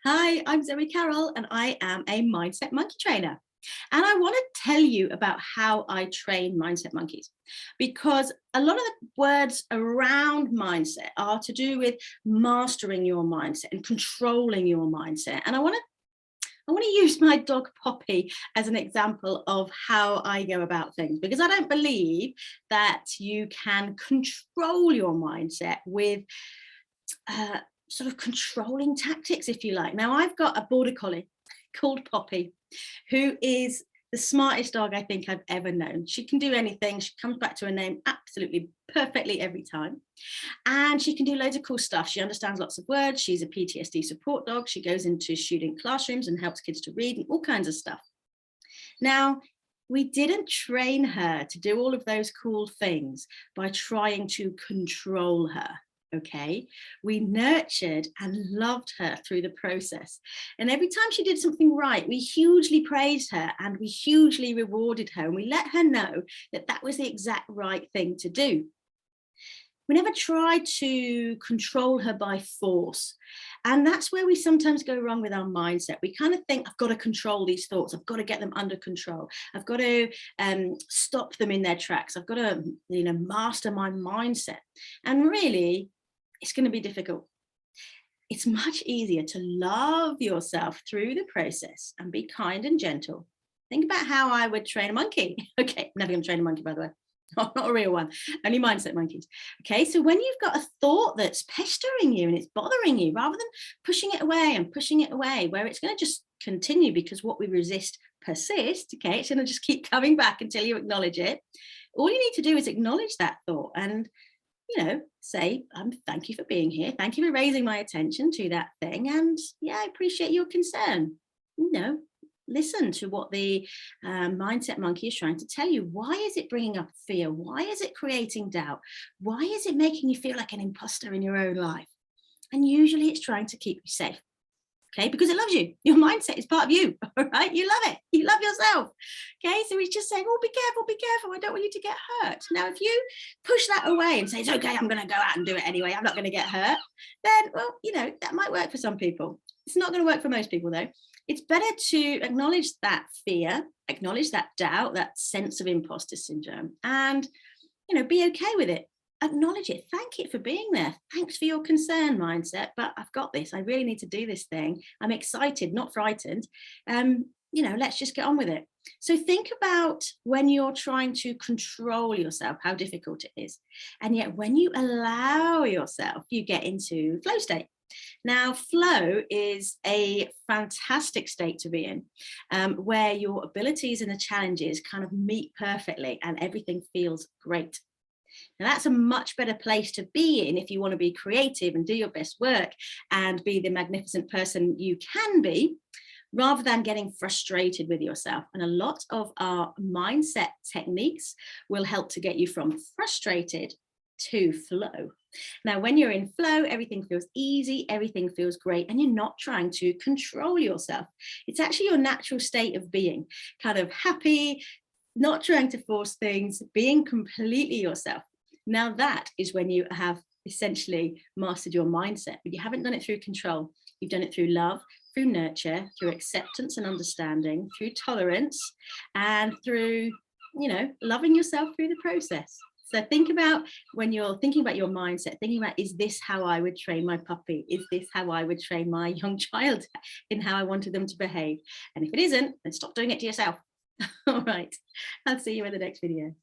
Hi, I'm Zoe Carroll and I am a Mindset Monkey trainer. And I want to tell you about how I train mindset monkeys because a lot of the words around mindset are to do with mastering your mindset and controlling your mindset. And I want to use my dog Poppy as an example of how I go about things because I don't believe that you can control your mindset with uh, sort of controlling tactics, if you like. Now, I've got a border collie called Poppy, who is the smartest dog I think I've ever known. She can do anything. She comes back to her name absolutely perfectly every time. And she can do loads of cool stuff. She understands lots of words. She's a PTSD support dog. She goes into student classrooms and helps kids to read and all kinds of stuff. Now, we didn't train her to do all of those cool things by trying to control her. Okay, we nurtured and loved her through the process. And every time she did something right, we hugely praised her and we hugely rewarded her. And we let her know that that was the exact right thing to do. We never tried to control her by force. And that's where we sometimes go wrong with our mindset. We kind of think, I've got to control these thoughts. I've got to get them under control. I've got to stop them in their tracks. I've got to, master my mindset. And really, it's going to be difficult. It's much easier to love yourself through the process and be kind and gentle. Think about how I would train a monkey. Okay, I'm never going to train a monkey, by the way. Not a real one, only mindset monkeys. Okay, so when you've got a thought that's pestering you and it's bothering you, rather than pushing it away and pushing it away, where it's going to just continue because what we resist persists, okay, it's going to just keep coming back until you acknowledge it. All you need to do is acknowledge that thought and, say, thank you for being here. Thank you for raising my attention to that thing. And yeah, I appreciate your concern. Listen to what the mindset monkey is trying to tell you. Why is it bringing up fear? Why is it creating doubt? Why is it making you feel like an imposter in your own life? And usually it's trying to keep you safe. Okay, because it loves you. Your mindset is part of you. All right, you love it. You love yourself. Okay, so he's just saying, oh, be careful, be careful. I don't want you to get hurt. Now, if you push that away and say, it's okay, I'm going to go out and do it anyway, I'm not going to get hurt, then, well, that might work for some people. It's not going to work for most people, though. It's better to acknowledge that fear, acknowledge that doubt, that sense of imposter syndrome, and, be okay with it. Acknowledge it. Thank it for being there. Thanks for your concern, mindset, but I've got this. I really need to do this thing. I'm excited, not frightened. Let's just get on with it. So think about when you're trying to control yourself, how difficult it is. And yet when you allow yourself, you get into flow state. Now, flow is a fantastic state to be in, where your abilities and the challenges kind of meet perfectly and everything feels great. Now, that's a much better place to be in if you want to be creative and do your best work and be the magnificent person you can be, rather than getting frustrated with yourself. And a lot of our mindset techniques will help to get you from frustrated to flow. Now, when you're in flow, everything feels easy, everything feels great, and you're not trying to control yourself. It's actually your natural state of being, kind of happy, not trying to force things, being completely yourself. Now, that is when you have essentially mastered your mindset, but you haven't done it through control. You've done it through love, through nurture, through acceptance and understanding, through tolerance, and through, loving yourself through the process. So think about when you're thinking about your mindset, thinking about, is this how I would train my puppy? Is this how I would train my young child in how I wanted them to behave? And if it isn't, then stop doing it to yourself. All right. I'll see you in the next video.